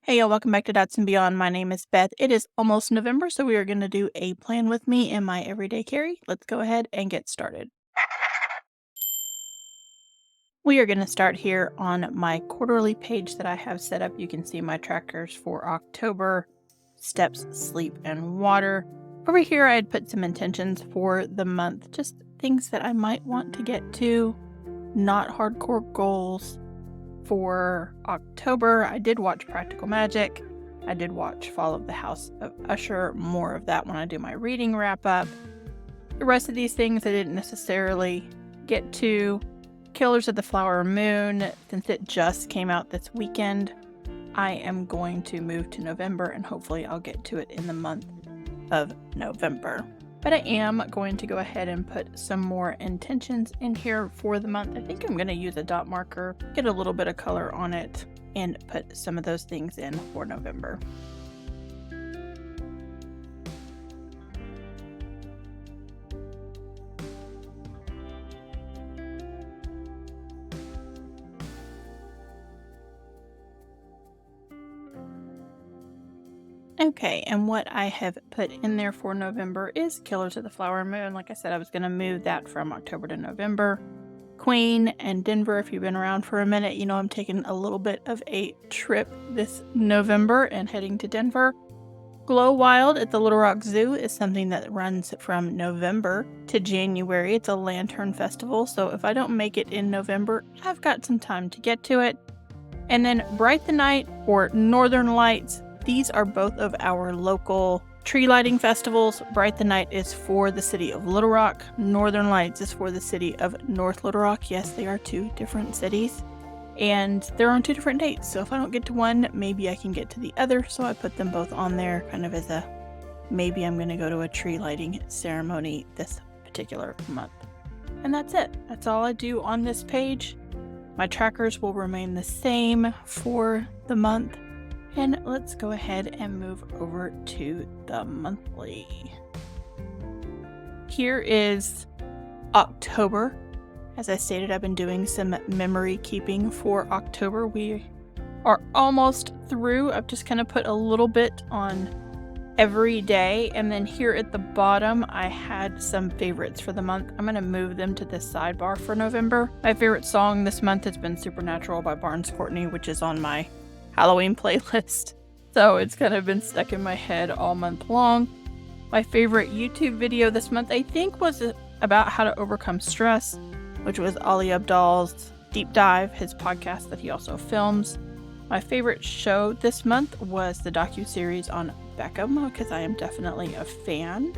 Hey y'all, welcome back to Dots and Beyond. My name is Beth. It is almost November, so we are going to do a plan with me and my everyday carry. Let's go ahead and get started. We are going to start here on my quarterly page that I have set up. You can see my trackers for October, steps, sleep, and water. Over here, I had put some intentions for the month, just things that I might want to get to, not hardcore goals. For October, I did watch Practical Magic. I did watch Fall of the House of Usher. More of that when I do my reading wrap up. The rest of these things I didn't necessarily get to. Killers of the Flower Moon, since it just came out this weekend, I am going to move to November and hopefully I'll get to it in the month of November. But I am going to go ahead and put some more intentions in here for the month. I think I'm going to use a dot marker, get a little bit of color on it, and put some of those things in for November. Okay, and what I have put in there for November is Killers of the Flower Moon. Like I said, I was going to move that from October to November. Queen and Denver, if you've been around for a minute, you know I'm taking a little bit of a trip this November and heading to Denver. Glow Wild at the Little Rock Zoo is something that runs from November to January. It's a lantern festival, so if I don't make it in November, I've got some time to get to it. And then Bright the Night or Northern Lights. These are both of our local tree lighting festivals. Bright the Night is for the city of Little Rock. Northern Lights is for the city of North Little Rock. Yes, they are two different cities. And they're on two different dates. So if I don't get to one, maybe I can get to the other. So I put them both on there kind of as a, maybe I'm going to go to a tree lighting ceremony this particular month. And that's it. That's all I do on this page. My trackers will remain the same for the month. And let's go ahead and move over to the monthly. Here is October. As I stated, I've been doing some memory keeping for October. We are almost through. I've just kind of put a little bit on every day. And then here at the bottom, I had some favorites for the month. I'm going to move them to this sidebar for November. My favorite song this month has been Supernatural by Barnes Courtney, which is on my Halloween playlist, so it's kind of been stuck in my head all month long. My favorite YouTube video this month, I think, was about how to overcome stress, which was Ali Abdal's Deep Dive, his podcast that he also films. My favorite show this month was the docuseries on Beckham, because I am definitely a fan.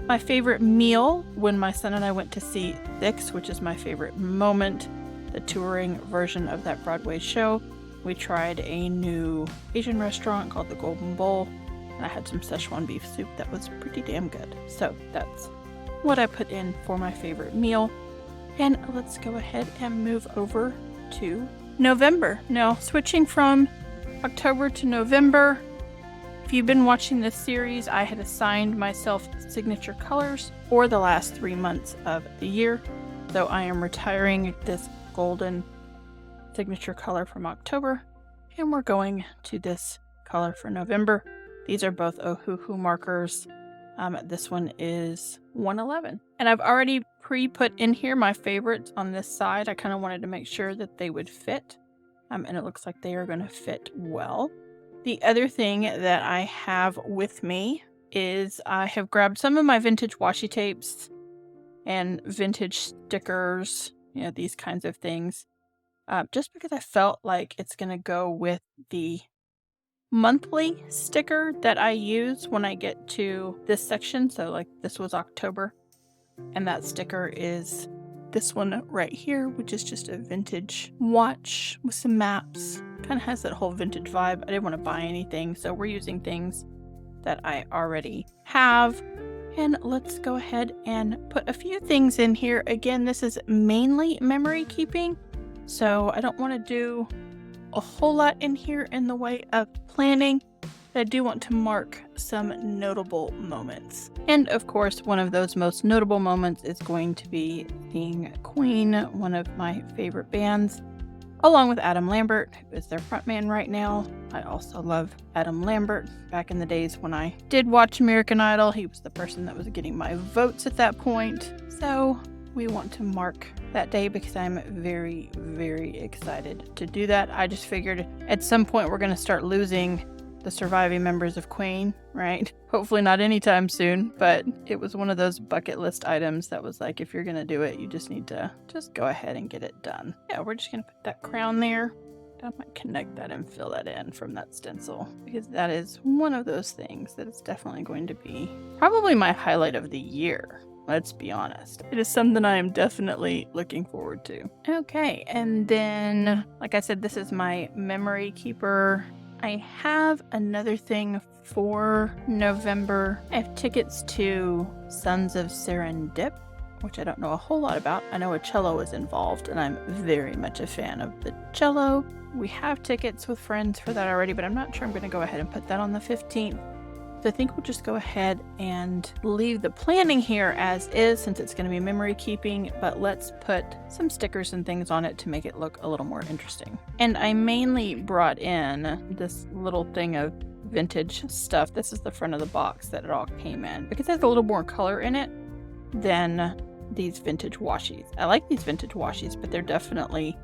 My favorite meal, when my son and I went to see Six, which is my favorite moment, the touring version of that Broadway show. We tried a new Asian restaurant called the Golden Bowl, and I had some Szechuan beef soup that was pretty damn good. So that's what I put in for my favorite meal. And let's go ahead and move over to November. Now, switching from October to November, if you've been watching this series, I had assigned myself signature colors for the last 3 months of the year. So I am retiring this golden signature color from October, and we're going to this color for November. These are both Ohuhu markers. This one is 111, and I've already pre-put in here my favorites on this side. I kind of wanted to make sure that they would fit, and it looks like they are going to fit well. The other thing that I have with me is I have grabbed some of my vintage washi tapes and vintage stickers, you know, these kinds of things. Just because I felt like it's going to go with the monthly sticker that I use when I get to this section. So like this was October, and that sticker is this one right here, which is just a vintage watch with some maps. Kind of has that whole vintage vibe. I didn't want to buy anything, so we're using things that I already have. And let's go ahead and put a few things in here. Again, this is mainly memory keeping, so I don't want to do a whole lot in here in the way of planning. I do want to mark some notable moments. And of course, one of those most notable moments is going to be seeing Queen, one of my favorite bands. along with Adam Lambert, who is their frontman right now. I also love Adam Lambert. Back in the days when I did watch American Idol, he was the person that was getting my votes at that point. So we want to mark that day because I'm very, very excited to do that. I just figured at some point we're going to start losing the surviving members of Queen, right? Hopefully not anytime soon, but it was one of those bucket list items that was like, if you're going to do it, you just need to just go ahead and get it done. Yeah, we're just going to put that crown there. I might connect that and fill that in from that stencil because that is one of those things that is definitely going to be probably my highlight of the year. Let's be honest. It is something I am definitely looking forward to. Okay, and then, like I said, this is my memory keeper. I have another thing for November. I have tickets to Sons of Serendip, which I don't know a whole lot about. I know a cello is involved, and I'm very much a fan of the cello. We have tickets with friends for that already, but I'm not sure I'm going to go ahead and put that on the 15th. So I think we'll just go ahead and leave the planning here as is since it's going to be memory keeping, but let's put some stickers and things on it to make it look a little more interesting. And I mainly brought in this little thing of vintage stuff. This is the front of the box that it all came in because it has a little more color in it than these vintage washies. I like these vintage washies, but they're definitely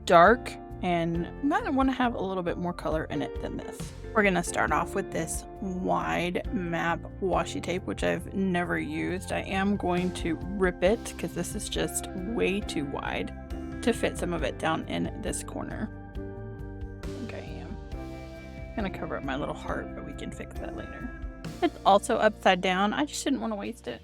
dark and might want to have a little bit more color in it than this. We're going to start off with this wide map washi tape, which I've never used. I am going to rip it because this is just way too wide to fit some of it down in this corner. I think I am. I'm going to cover up my little heart, but we can fix that later. It's also upside down. I just didn't want to waste it.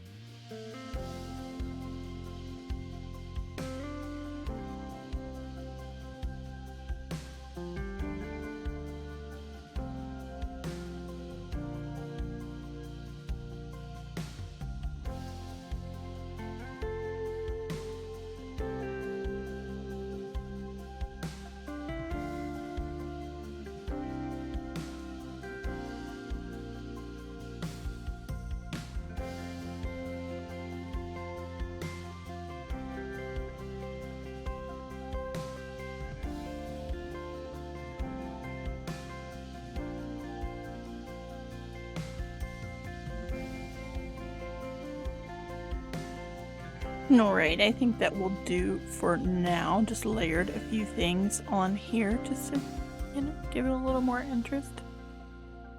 Alright, I think that will do for now. Just layered a few things on here just to, give it a little more interest.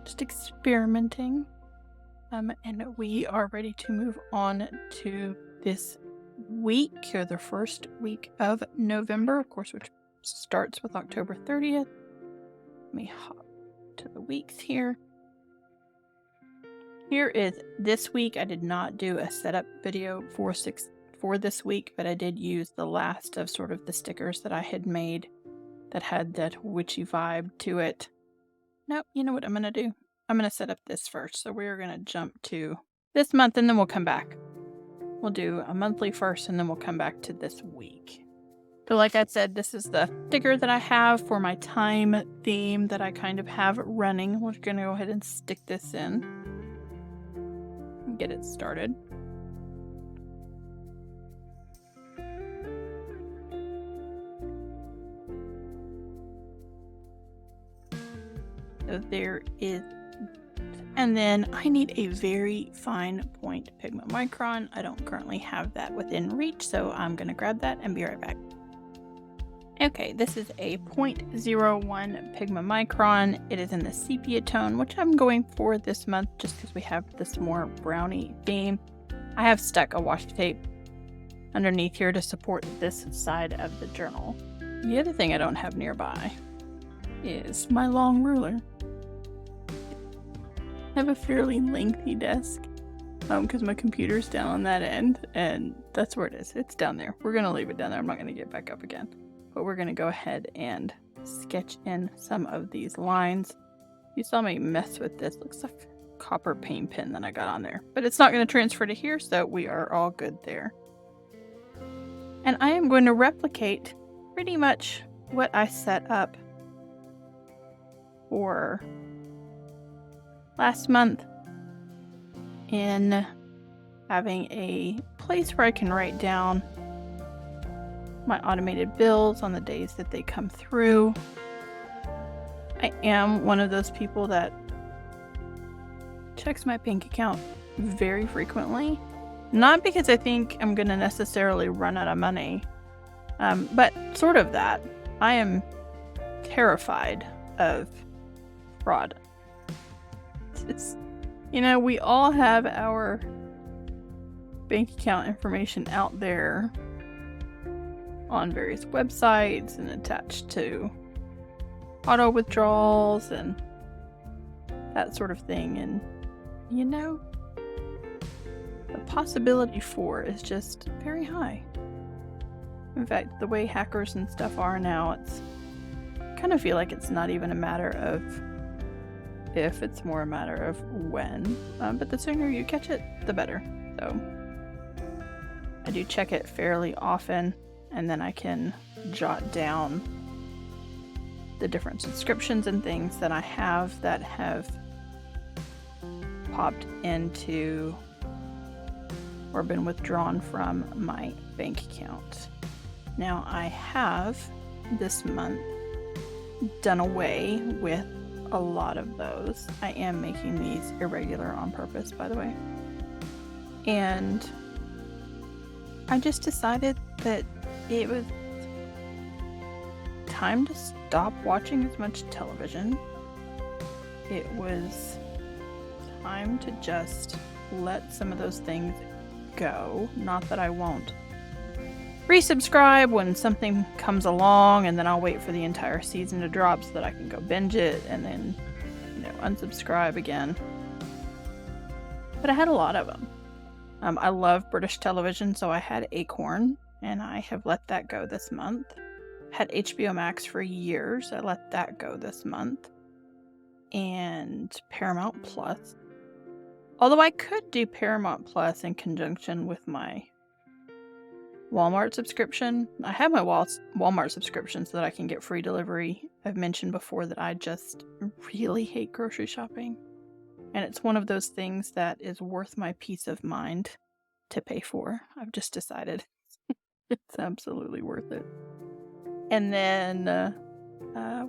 Just experimenting. And we are ready to move on to this week, or the first week of November, of course, which starts with October 30th. Let me hop to the weeks here. Here is this week. I did not do a setup video for this week, but I did use the last of sort of the stickers that I had made that had that witchy vibe to it. Nope, you know what I'm going to do? I'm going to set up this first. So we're going to jump to this month and then we'll come back. We'll do a monthly first and then we'll come back to this week. So like I said, this is the sticker that I have for my time theme that I kind of have running. We're going to go ahead and stick this in and get it started. So there is, and then I need a very fine point pigment micron. I don't currently have that within reach, so I'm going to grab that and be right back. Okay, this is a 0.01 pigment micron. It is in the sepia tone, which I'm going for this month just because we have this more brownie theme. I have stuck a washi tape underneath here to support this side of the journal. The other thing I don't have nearby is my long ruler. I have a fairly lengthy desk because my computer's down on that end and that's where it is. It's down there. We're going to leave it down there. I'm not going to get back up again. But we're going to go ahead and sketch in some of these lines. You saw me mess with this. Looks like a copper paint pen that I got on there. But it's not going to transfer to here, so we are all good there. And I am going to replicate pretty much what I set up for last month in having a place where I can write down my automated bills on the days that they come through. I am one of those people that checks my bank account very frequently. Not because I think I'm going to necessarily run out of money, but sort of that. I am terrified of fraud. We all have our bank account information out there on various websites and attached to auto withdrawals and that sort of thing. And the possibility for is just very high. In fact, the way hackers and stuff are now, it's kind of feel like it's not even a matter of if, it's more a matter of when. But the sooner you catch it, the better. So I do check it fairly often, and then I can jot down the different subscriptions and things that I have that have popped into or been withdrawn from my bank account. Now I have this month done away with a lot of those. I am making these irregular on purpose, by the way. And I just decided that it was time to stop watching as much television. It was time to just let some of those things go. Not that I won't resubscribe when something comes along, and then I'll wait for the entire season to drop so that I can go binge it and then, unsubscribe again. But I had a lot of them. I love British television, so I had Acorn, and I have let that go this month. Had HBO Max for years. I let that go this month. And Paramount Plus. Although I could do Paramount Plus in conjunction with my Walmart subscription. I have my Walmart subscription so that I can get free delivery. I've mentioned before that I just really hate grocery shopping. And it's one of those things that is worth my peace of mind to pay for. I've just decided it's absolutely worth it. And then,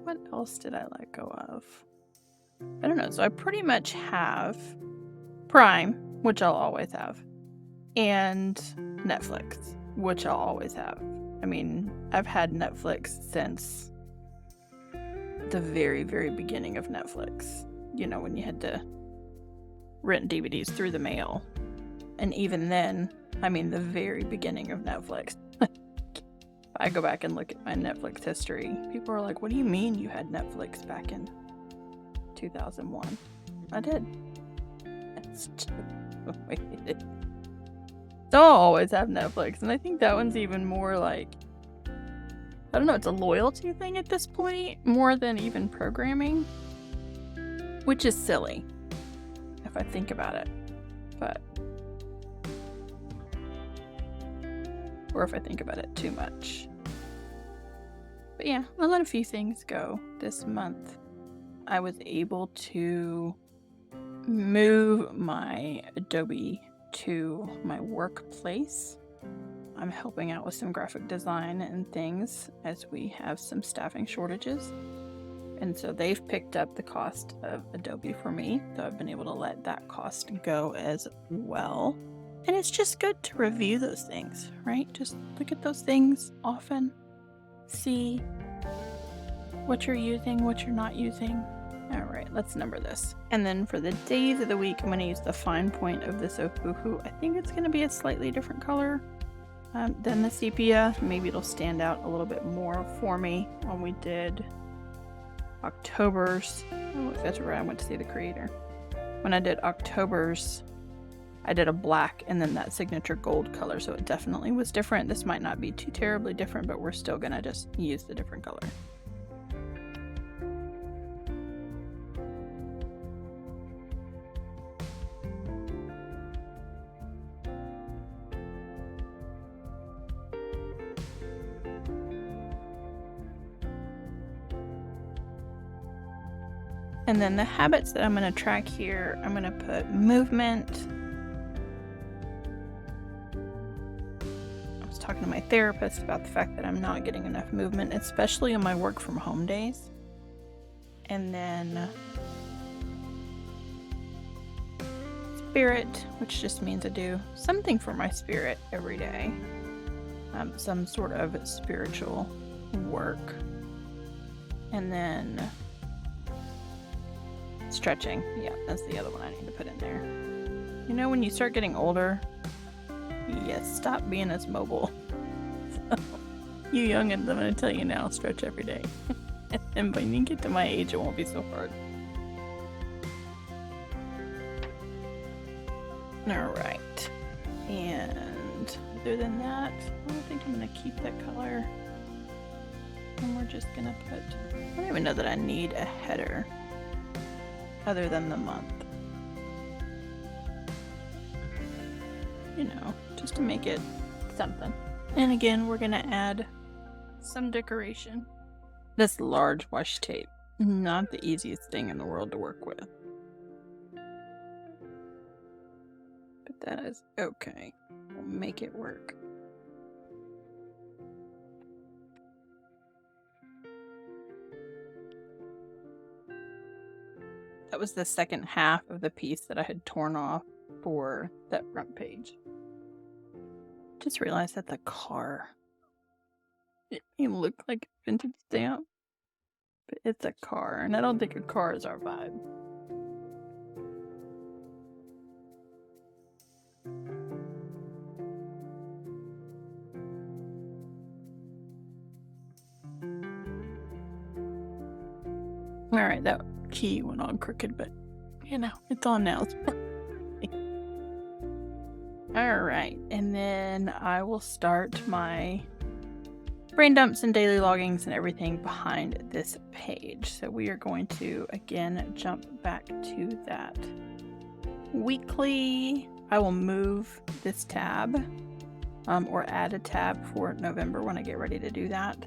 what else did I let go of? I don't know. So I pretty much have Prime, which I'll always have, and Netflix, which I'll always have. I mean, I've had Netflix since the very, very beginning of Netflix. When you had to rent DVDs through the mail. And even then, the very beginning of Netflix. I go back and look at my Netflix history. People are like, what do you mean you had Netflix back in 2001? I did. It's just the way it is. Don't always have Netflix, and I think that one's even more like, I don't know, it's a loyalty thing at this point, more than even programming, which is silly, if I think about it, or if I think about it too much. But yeah, I let a few things go this month. I was able to move my Adobe to my workplace. I'm helping out with some graphic design and things as we have some staffing shortages. And so they've picked up the cost of Adobe for me. So I've been able to let that cost go as well. And it's just good to review those things, right? Just look at those things often. See what you're using, what you're not using. All right, let's number this. And then for the days of the week, I'm going to use the fine point of this Ofuhu. I think it's going to be a slightly different color than the sepia. Maybe it'll stand out a little bit more for me when we did October's. Oh, that's right, I went to see the creator. When I did October's, I did a black and then that signature gold color, so it definitely was different. This might not be too terribly different, but we're still going to just use the different color. And then the habits that I'm going to track here, I'm going to put movement. I was talking to my therapist about the fact that I'm not getting enough movement, especially on my work from home days. And then spirit, which just means I do something for my spirit every day. Some sort of spiritual work. And then stretching. Yeah, that's the other one I need to put in there. You know, when you start getting older, you stop being as mobile. So, you youngins, I'm going to tell you now, stretch every day. And when you get to my age, it won't be so hard. Alright. And other than that, I don't think I'm going to keep that color. And we're just going to put... I don't even know that I need a header other than the month. You know, just to make it something. And again, we're going to add some decoration. This large washi tape, not the easiest thing in the world to work with. But that is okay. We'll make it work. That was the second half of the piece that I had torn off for that front page. Just realized that the car, it may look like a vintage stamp, but it's a car, and I don't think a car is our vibe. Alright, that key went on crooked, but you know, it's on now. Alright, and then I will start my brain dumps and daily loggings and everything behind this page. So we are going to again jump back to that weekly. I will move this tab or add a tab for November when I get ready to do that.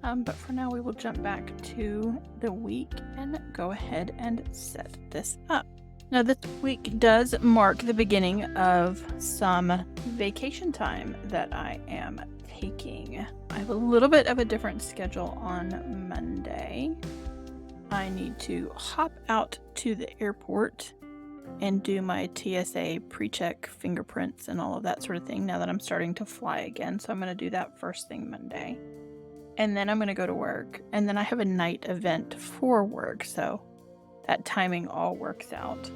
But for now we will jump back to the week and go ahead and set this up. Now this week does mark the beginning of some vacation time that I am taking. I have a little bit of a different schedule on Monday. I need to hop out to the airport and do my TSA pre-check fingerprints and all of that sort of thing now that I'm starting to fly again. So I'm going to do that first thing Monday. And then I'm going to go to work. And then I have a night event for work. So that timing all works out.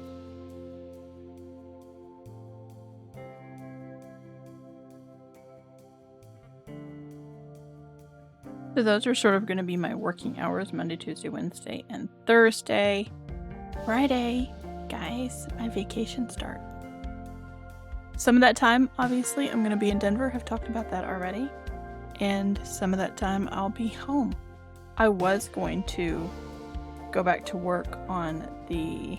So those are sort of going to be my working hours, Monday, Tuesday, Wednesday, and Thursday. Friday, guys, my vacation starts. Some of that time, obviously, I'm going to be in Denver. I've talked about that already. And some of that time, I'll be home. I was going to go back to work on the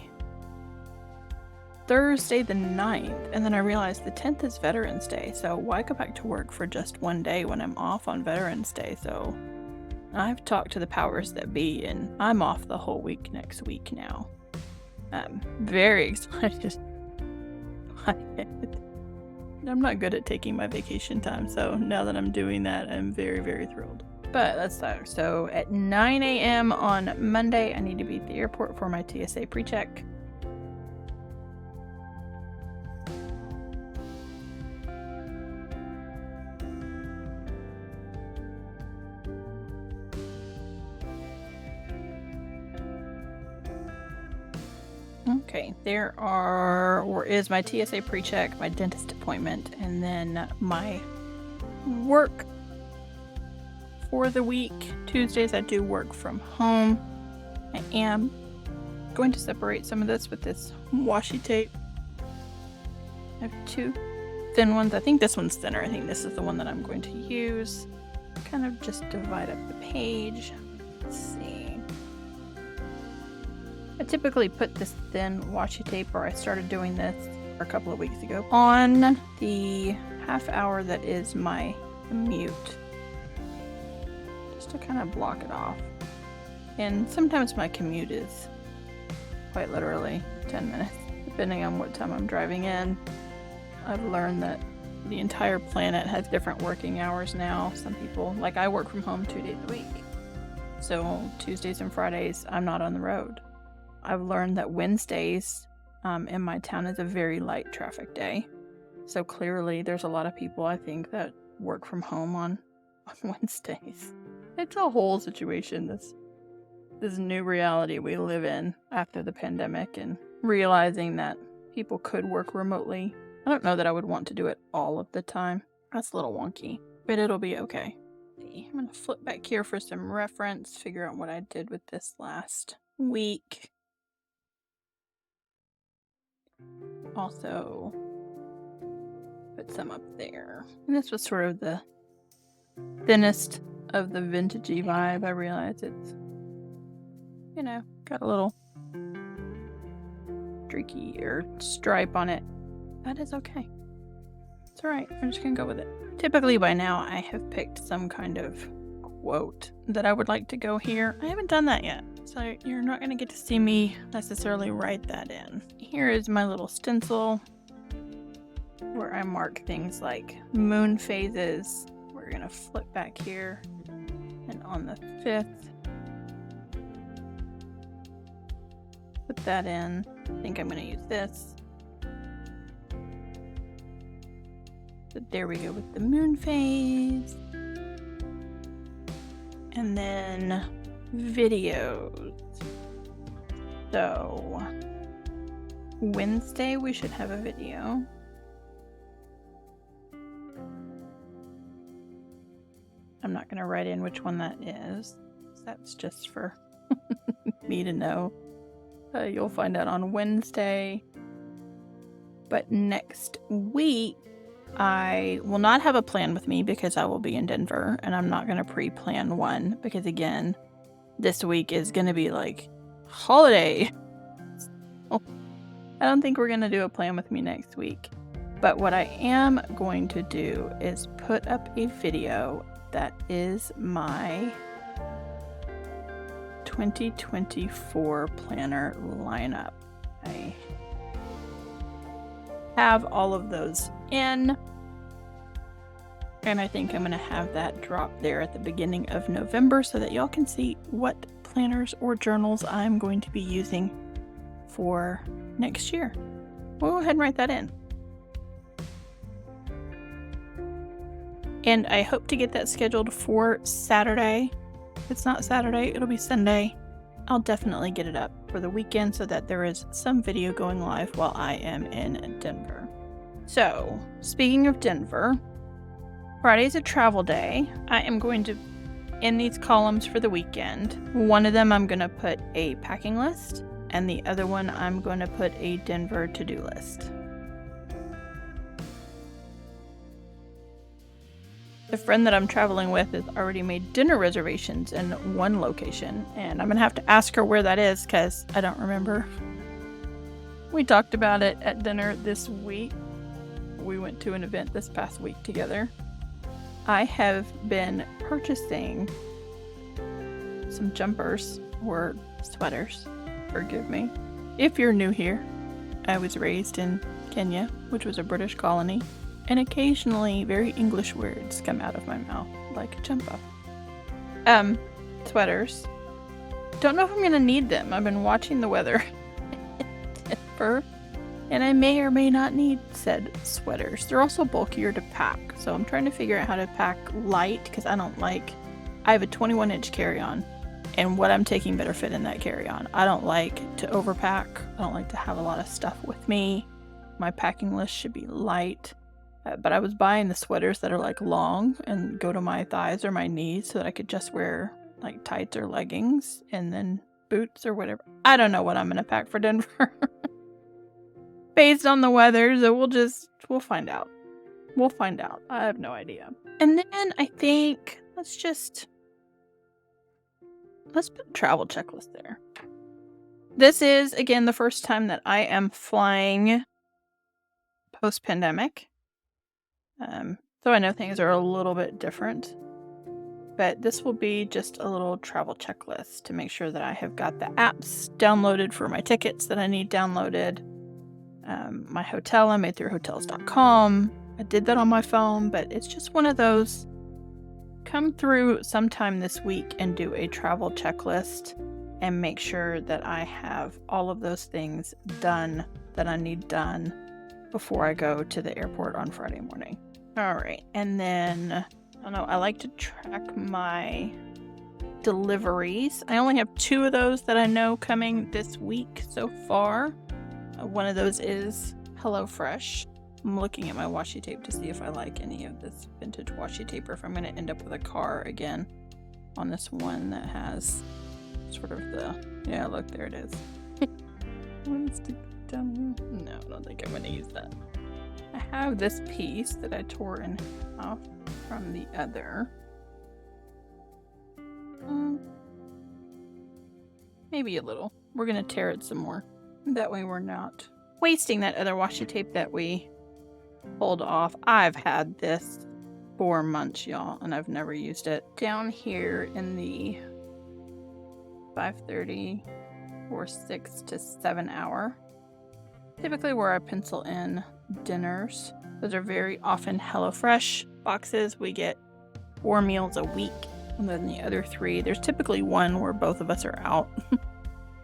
Thursday the 9th, and then I realized the 10th is Veterans Day, so why go back to work for just one day when I'm off on Veterans Day? So I've talked to the powers that be, and I'm off the whole week next week now. I'm very excited. I'm not good at taking my vacation time, so now that I'm doing that, I'm very, very thrilled. But that's that. So at 9 a.m. on Monday, I need to be at the airport for my TSA pre-check. Okay, is my TSA pre-check, my dentist appointment, and then my work for the week. Tuesdays I do work from home. I am going to separate some of this with this washi tape. I have two thin ones. I think this one's thinner. I think this is the one that I'm going to use. Kind of just divide up the page. Let's see. I typically put this thin washi tape, or I started doing this a couple of weeks ago, on the half hour that is my commute, just to kind of block it off. And sometimes my commute is quite literally 10 minutes, depending on what time I'm driving in. I've learned that the entire planet has different working hours now. Some people, like I work from home 2 days a week. So Tuesdays and Fridays, I'm not on the road. I've learned that Wednesdays in my town is a very light traffic day. So clearly there's a lot of people, I think, that work from home on Wednesdays. It's a whole situation, this new reality we live in after the pandemic, and realizing that people could work remotely. I don't know that I would want to do it all of the time. That's a little wonky, but it'll be okay. I'm going to flip back here for some reference, figure out what I did with this last week. Also, put some up there. And this was sort of the thinnest of the vintagey vibe. I realize it's, you know, got a little streaky or stripe on it. That is okay. It's alright. I'm just gonna go with it. Typically by now I have picked some kind of quote that I would like to go here. I haven't done that yet, so you're not gonna get to see me necessarily write that in. Here is my little stencil where I mark things like moon phases. We're gonna flip back here, and on the 5th, put that in. I think I'm gonna use this. So there we go with the moon phase. And then videos. So Wednesday we should have a video. I'm not going to write in which one that is. That's just for me to know. You'll find out on Wednesday. But next week, I will not have a plan with me because I will be in Denver, and I'm not going to pre-plan one because, again, this week is going to be like holiday. So I don't think we're going to do a plan with me next week. But what I am going to do is put up a video that is my 2024 planner lineup. I have all of those in, and I think I'm going to have that drop there at the beginning of November so that y'all can see what planners or journals I'm going to be using for next year. We'll go ahead and write that in. And I hope to get that scheduled for Saturday. If it's not Saturday, it'll be Sunday. I'll definitely get it up for the weekend so that there is some video going live while I am in Denver. So, speaking of Denver, Friday's a travel day. I am going to, in these columns for the weekend, one of them I'm going to put a packing list, and the other one I'm going to put a Denver to-do list. The friend that I'm traveling with has already made dinner reservations in one location, and I'm going to have to ask her where that is because I don't remember. We talked about it at dinner this week. We went to an event this past week together. I have been purchasing some jumpers or sweaters, forgive me. If you're new here, I was raised in Kenya, which was a British colony. And occasionally very English words come out of my mouth, like jumper. Sweaters. Don't know if I'm gonna need them. I've been watching the weather in Denver, and I may or may not need said sweaters. They're also bulkier to pack, so I'm trying to figure out how to pack light, because I have a 21-inch carry-on, and what I'm taking better fit in that carry-on. I don't like to overpack. I don't like to have a lot of stuff with me. My packing list should be light. But I was buying the sweaters that are like long and go to my thighs or my knees so that I could just wear like tights or leggings and then boots or whatever. I don't know what I'm going to pack for Denver. Based on the weather, so we'll find out. We'll find out. I have no idea. And then I think let's put a travel checklist there. This is, again, the first time that I am flying post-pandemic. So I know things are a little bit different, but this will be just a little travel checklist to make sure that I have got the apps downloaded for my tickets that I need downloaded. My hotel I made through hotels.com. I did that on my phone, but it's just one of those. Come through sometime this week and do a travel checklist and make sure that I have all of those things done that I need done before I go to the airport on Friday morning. All right, and then, I don't know, I like to track my deliveries. I only have 2 of those that I know coming this week so far. One of those is HelloFresh. I'm looking at my washi tape to see if I like any of this vintage washi tape or if I'm going to end up with a car again on this one that has sort of the, yeah, look, there it is. No, I don't think I'm going to use that. I have this piece that I tore in half from the other. Maybe a little. We're going to tear it some more. That way we're not wasting that other washi tape that we pulled off. I've had this 4 months, y'all, and I've never used it. Down here in the 5:30 or 6 to 7 hour, typically where I pencil in dinners. Those are very often HelloFresh boxes. We get 4 meals a week, and then the other 3, there's typically one where both of us are out.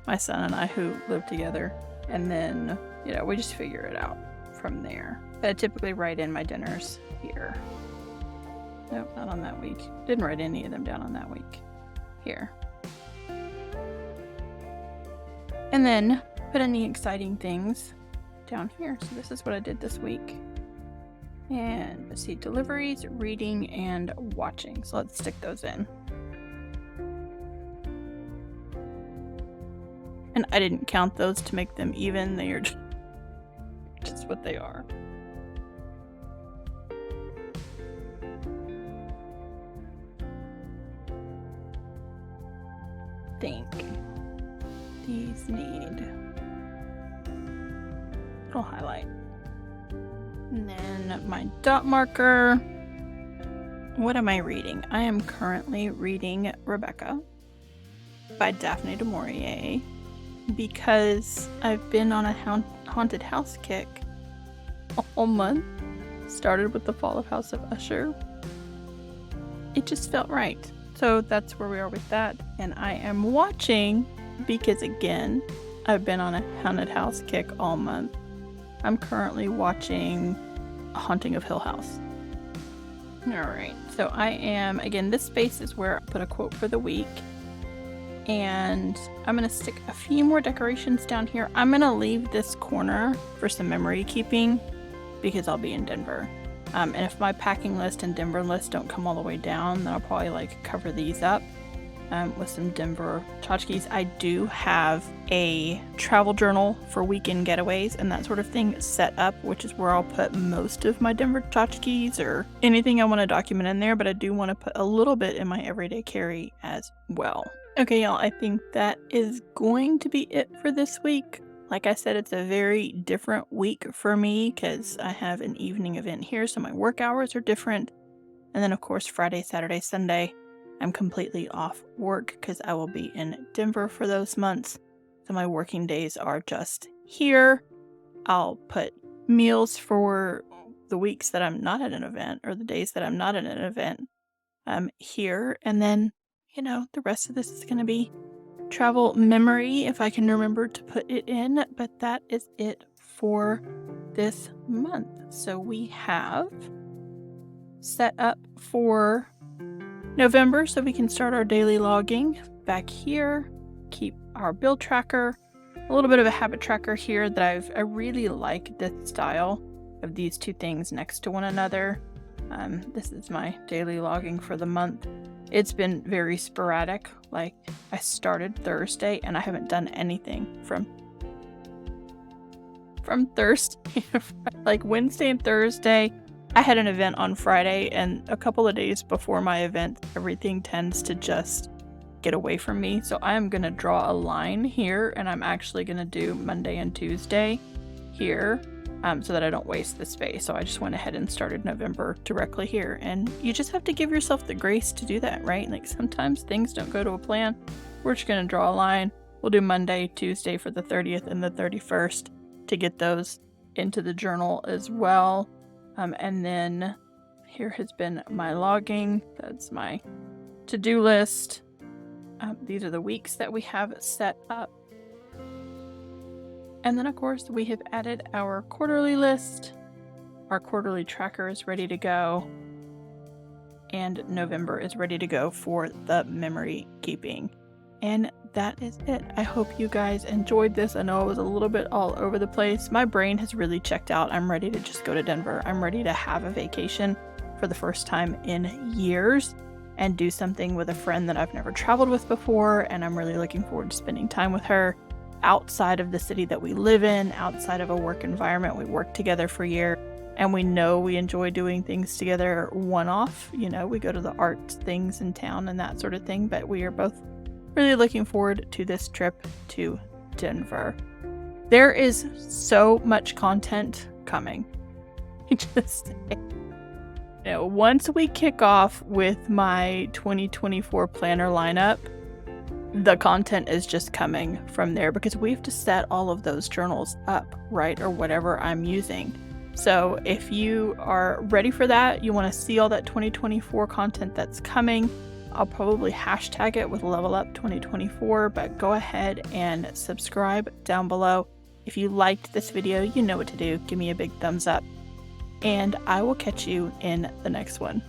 My son and I who live together, and then, you know, we just figure it out from there. But I typically write in my dinners here. Nope, not on that week. Didn't write any of them down on that week. Here. And then put in the exciting things down here. So this is what I did this week. And let's see, deliveries, reading, and watching. So let's stick those in. And I didn't count those to make them even. They are just what they are. I think these need a little highlight. And then my dot marker. What am I reading? I am currently reading Rebecca by Daphne du Maurier because I've been on a haunted house kick all month. Started with the Fall of House of Usher. It just felt right. So that's where we are with that. And I am watching because, again, I've been on a haunted house kick all month. I'm currently watching A Haunting of Hill House. Alright, so I am, again, this space is where I put a quote for the week. And I'm going to stick a few more decorations down here. I'm going to leave this corner for some memory keeping because I'll be in Denver. And if my packing list and Denver list don't come all the way down, then I'll probably cover these up with some Denver tchotchkes. I do have a travel journal for weekend getaways and that sort of thing set up, which is where I'll put most of my Denver tchotchkes or anything I want to document in there, but I do want to put a little bit in my everyday carry as well. Okay, y'all, I think that is going to be it for this week. Like I said, it's a very different week for me because I have an evening event here, so my work hours are different. And then, of course, Friday, Saturday, Sunday, I'm completely off work because I will be in Denver for those months. So my working days are just here. I'll put meals for the weeks that I'm not at an event or the days that I'm not at an event here. And then, you know, the rest of this is going to be travel memory if I can remember to put it in. But that is it for this month. So we have set up for November so we can start our daily logging back here, keep our bill tracker, a little bit of a habit tracker here that I really like this style of these two things next to one another. This is my daily logging for the month. It's been very sporadic. Like, I started Thursday and I haven't done anything from Thursday. Like Wednesday and Thursday, I had an event on Friday, and a couple of days before my event, everything tends to just get away from me. So I am going to draw a line here, and I'm actually going to do Monday and Tuesday here so that I don't waste the space. So I just went ahead and started November directly here. And you just have to give yourself the grace to do that, right? Like, sometimes things don't go to a plan. We're just going to draw a line. We'll do Monday, Tuesday for the 30th and the 31st to get those into the journal as well. And then here has been my logging. That's my to-do list. These are the weeks that we have set up. And then of course we have added our quarterly list. Our quarterly tracker is ready to go. And November is ready to go for the memory keeping. And that is it. I hope you guys enjoyed this. I know it was a little bit all over the place. My brain has really checked out. I'm ready to just go to Denver. I'm ready to have a vacation for the first time in years and do something with a friend that I've never traveled with before. And I'm really looking forward to spending time with her outside of the city that we live in, outside of a work environment. We worked together for years. And we know we enjoy doing things together one-off. You know, we go to the art things in town and that sort of thing. But we are both really looking forward to this trip to Denver. There is so much content coming. Once we kick off with my 2024 planner lineup, the content is just coming from there because we have to set all of those journals up, right? Or whatever I'm using. So if you are ready for that, you want to see all that 2024 content that's coming, I'll probably hashtag it with Level Up 2024, but go ahead and subscribe down below. If you liked this video, you know what to do. Give me a big thumbs up, and I will catch you in the next one.